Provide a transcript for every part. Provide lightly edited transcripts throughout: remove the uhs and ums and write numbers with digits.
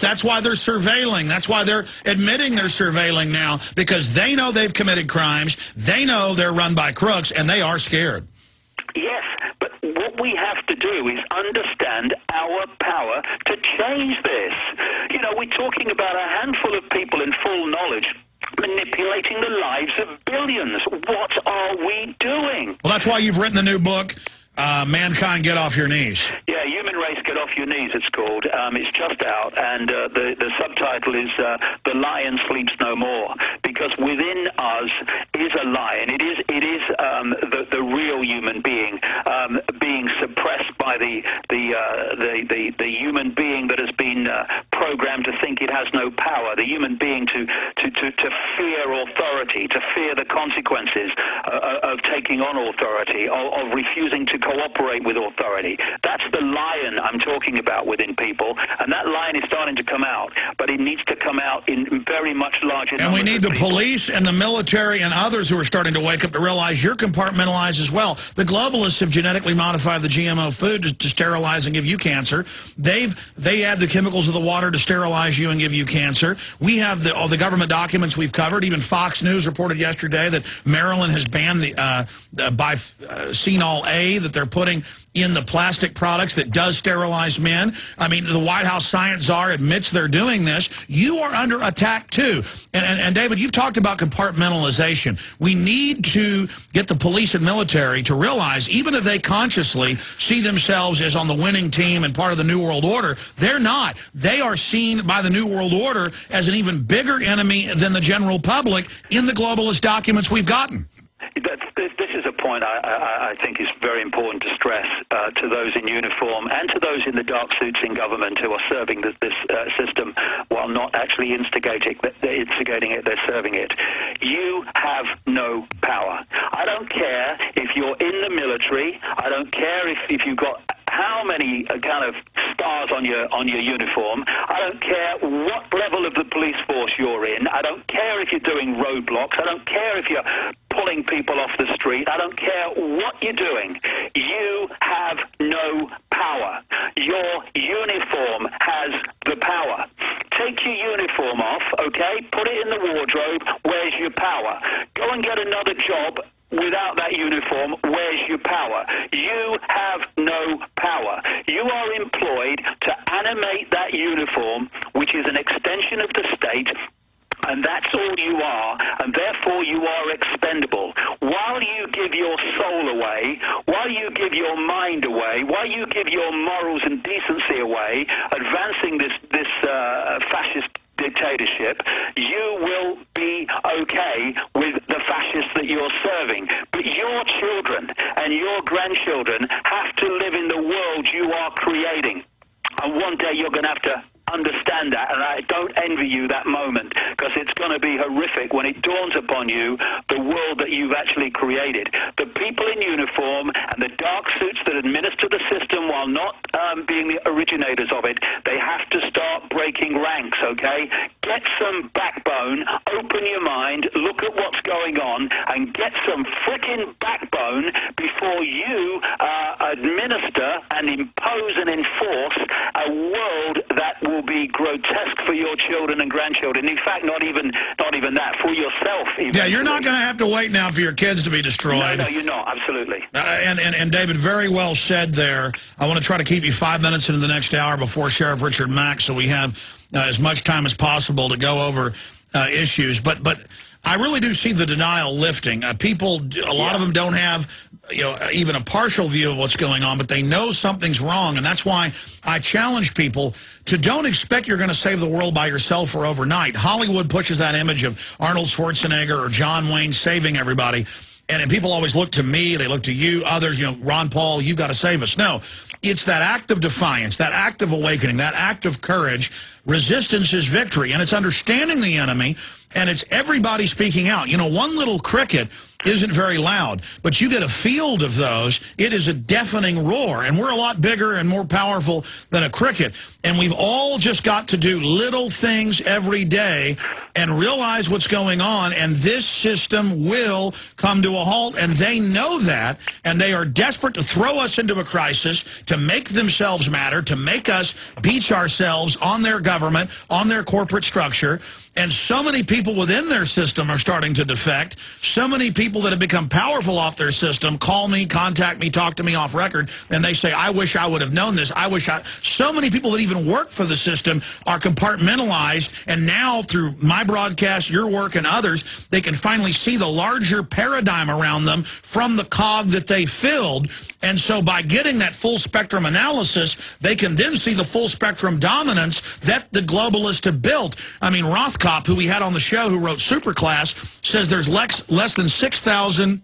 That's why they're surveilling. That's why they're admitting they're surveilling now, because they know they've committed crimes. They know they're run by crooks, and they are scared. Yes, but what we have to do is understand our power to change this. You know, we're talking about a handful of people in full knowledge manipulating the lives of billions. What are we doing? Well, that's why you've written the new book, Mankind, Get Off Your Knees. Yeah, Human Race, Get Off Your Knees, it's called. It's just out, and the subtitle is The Lion Sleeps No More, because within us is a lion. It is the real human being being suppressed by the human being that has been programmed to think it has no power, the human being to fear authority, to fear the consequences of taking on authority, of refusing to cooperate with authority. That's the lion I'm talking about within people, and that lion is starting to come out, but it needs to come out in very much larger numbers. And we need the police and the military and others who are starting to wake up to realize you're compartmentalized as well. The globalists have genetically modified the GMO food to sterilize and give you cancer. They add the chemicals of the water to sterilize you and give you cancer. We have all the government documents we've covered. Even Fox News reported yesterday that Maryland has banned the bisphenol A that they're putting in the plastic products that does sterilize men. I mean, the White House science czar admits they're doing this. You are under attack, too. And David, you've talked about compartmentalization. We need to get the police and military to realize, even if they consciously see themselves as on the winning team and part of the New World Order, they're not. They are seen by the New World Order as an even bigger enemy than the general public in the globalist documents we've gotten. This is a point I think is very important to stress to those in uniform and to those in the dark suits in government who are serving this system while not actually instigating it, they're serving it. You have no power. I don't care if you're in the military. I don't care if you've got how many kind of stars on your uniform. I don't care what level of the police force you're in. I don't care if you're doing roadblocks. I don't care if you're pulling people off the street. I don't care what you're doing. You have no power. Your uniform has the power. Take your uniform off, okay? Put it in the wardrobe. Where's your power? Go and get another job. Without that uniform, where's your power? You have no power. You are employed to animate that uniform, which is an extension of the state, and that's all you are, and therefore you are expendable. While you give your soul away, while you give your mind away, while you give your morals and decency away, advancing this fascist dictatorship, you will be okay with the fascists that you're serving. But your children and your grandchildren have to live in the world you are creating. And one day you're going to have to understand that, and I don't envy you that moment, because it's going to be horrific when it dawns upon you the world that you've actually created. The people in uniform and the dark suits that administer the system while not being the originators of it, they have to start breaking ranks, okay? Get some backbone, open your mind, look at what's going on, and get some frickin' backbone before you administer and impose and enforce a world that will be grotesque for your children and grandchildren. In fact, not even that, for yourself. Eventually. Yeah, you're not going to have to wait now for your kids to be destroyed. No, you're not. Absolutely. And David, very well said there. I want to try to keep you 5 minutes into the next hour before Sheriff Richard Mack, so we have as much time as possible to go over issues. But I really do see the denial lifting. People, a lot of them don't have, even a partial view of what's going on, but they know something's wrong, and that's why I challenge people to don't expect you're going to save the world by yourself or overnight. Hollywood pushes that image of Arnold Schwarzenegger or John Wayne saving everybody, and people always look to me, they look to you, others, Ron Paul, you've got to save us. No, it's that act of defiance, that act of awakening, that act of courage. Resistance is victory, and it's understanding the enemy, and it's everybody speaking out. One little cricket isn't very loud. But you get a field of those, it is a deafening roar. And we're a lot bigger and more powerful than a cricket. And we've all just got to do little things every day and realize what's going on. And this system will come to a halt. And they know that. And they are desperate to throw us into a crisis, to make themselves matter, to make us beach ourselves on their government, on their corporate structure. And so many people within their system are starting to defect. So many people that have become powerful off their system call me, contact me, talk to me off record, and they say, I wish I would have known this. So many people that even work for the system are compartmentalized, and now through my broadcast, your work, and others, they can finally see the larger paradigm around them from the cog that they filled. And so by getting that full spectrum analysis, they can then see the full spectrum dominance that the globalists have built. I mean, Rothkopf, who we had on the show, who wrote Superclass, says there's less than 6,000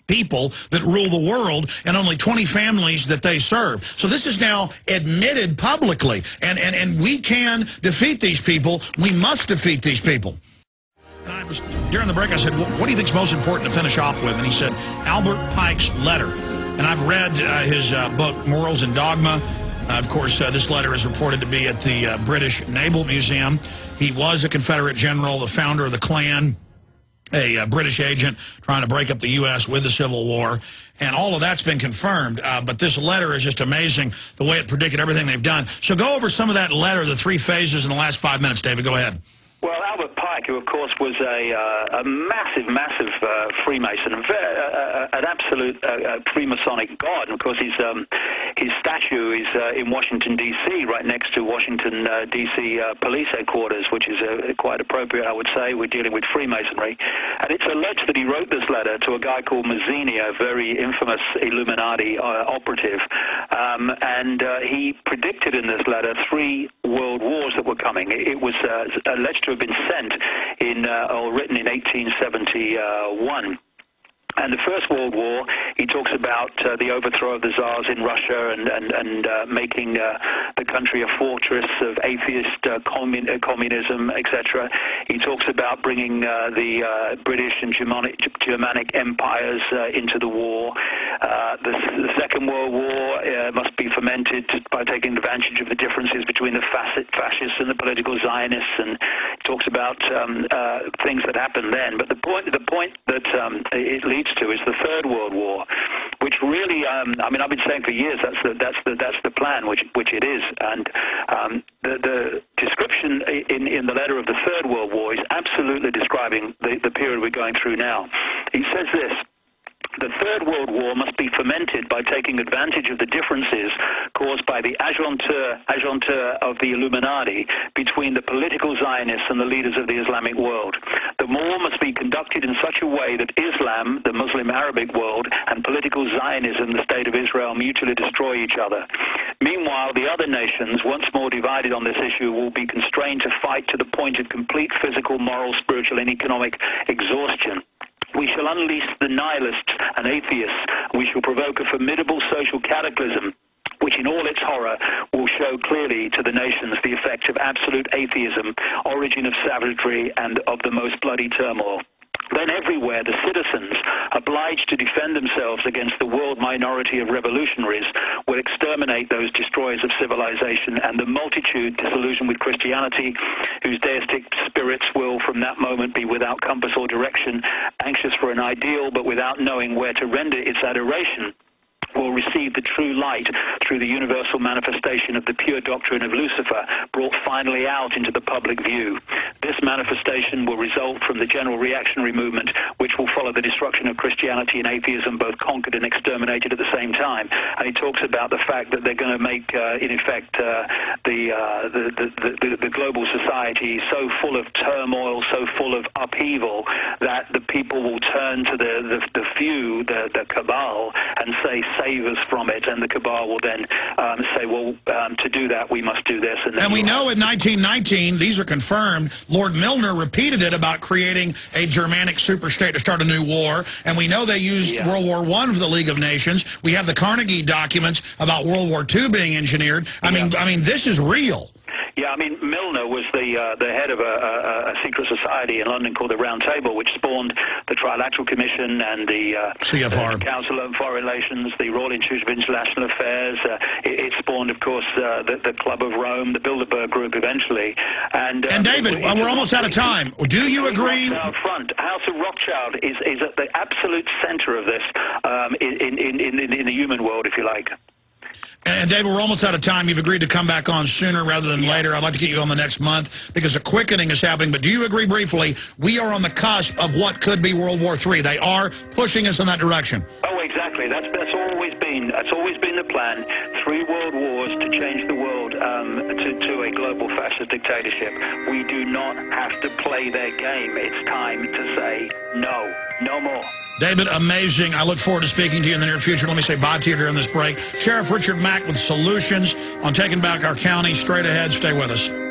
people that rule the world and only 20 families that they serve. So this is now admitted publicly. And we can defeat these people. We must defeat these people. During the break, I said, what do you think is most important to finish off with? And he said, Albert Pike's letter. And I've read his book, Morals and Dogma. Of course, this letter is reported to be at the British Naval Museum. He was a Confederate general, the founder of the Klan, a British agent trying to break up the U.S. with the Civil War. And all of that's been confirmed. But this letter is just amazing, the way it predicted everything they've done. So go over some of that letter, the 3 phases in the last 5 minutes, David. Go ahead. Well, Albert Pike, who, of course, was a massive Freemason, an absolute Freemasonic god. And, of course, his statue is in Washington, D.C., right next to Washington, D.C. police headquarters, which is quite appropriate, I would say. We're dealing with Freemasonry. And it's alleged that he wrote this letter to a guy called Mazzini, a very infamous Illuminati operative. And he predicted in this letter 3 world wars that were coming. It was alleged to have been sent or written in 1871. And the First World War, he talks about the overthrow of the Tsars in Russia and making the country a fortress of atheist communism, etc. He talks about bringing the British and Germanic empires into the war. The Second World War must be fomented by taking advantage of the differences between the fascists and the political Zionists, and talks about things that happened then. But the point that it leads to is the Third World War, which really, I mean, I've been saying for years that's the plan, which it is. And the description in the letter of the Third World War is absolutely describing the period we're going through now. He says this: the Third World War must be fomented by taking advantage of the differences caused by the agentur of the Illuminati between the political Zionists and the leaders of the Islamic world. The war must be conducted in such a way that Islam, the Muslim Arabic world, and political Zionism, the State of Israel, mutually destroy each other. Meanwhile, the other nations, once more divided on this issue, will be constrained to fight to the point of complete physical, moral, spiritual, and economic exhaustion. We shall unleash the nihilists and atheists. We shall provoke a formidable social cataclysm, which in all its horror will show clearly to the nations the effect of absolute atheism, origin of savagery, and of the most bloody turmoil. Then everywhere the citizens, obliged to defend themselves against the world minority of revolutionaries, will exterminate those destroyers of civilization, and the multitude, disillusioned with Christianity, whose deistic spirits will from that moment be without compass or direction, anxious for an ideal but without knowing where to render its adoration, will receive the true light through the universal manifestation of the pure doctrine of Lucifer, brought finally out into the public view. This manifestation will result from the general reactionary movement, which will follow the destruction of Christianity and atheism, both conquered and exterminated at the same time. And he talks about the fact that they're going to make, in effect, the global society so full of turmoil, so full of upheaval, that the people will turn to the few, the cabal, and say, save us from it, and the cabal will then say, well, to do that, we must do this. And we know in 1919, these are confirmed, Lord Milner repeated it about creating a Germanic superstate to start a new war, and we know they used World War I for the League of Nations. We have the Carnegie documents about World War II being engineered. I mean, this is real. Yeah, I mean, Milner was the head of a secret society in London called the Round Table, which spawned the Trilateral Commission and the Council on Foreign Relations, the Royal Institute of International Affairs. It spawned, of course, the Club of Rome, the Bilderberg Group eventually. And David, we're almost out of time. Do you agree? House of Rothschild is at the absolute center of this in the human world, if you like. And David, we're almost out of time. You've agreed to come back on sooner rather than later. I'd like to get you on the next month because a quickening is happening. But do you agree briefly, we are on the cusp of what could be World War III? They are pushing us in that direction. Oh, exactly. That's always been the plan. 3 world wars to change the world to a global fascist dictatorship. We do not have to play their game. It's time to say no. No more. David, amazing. I look forward to speaking to you in the near future. Let me say bye to you during this break. Sheriff Richard Mack with solutions on taking back our county. Straight ahead. Stay with us.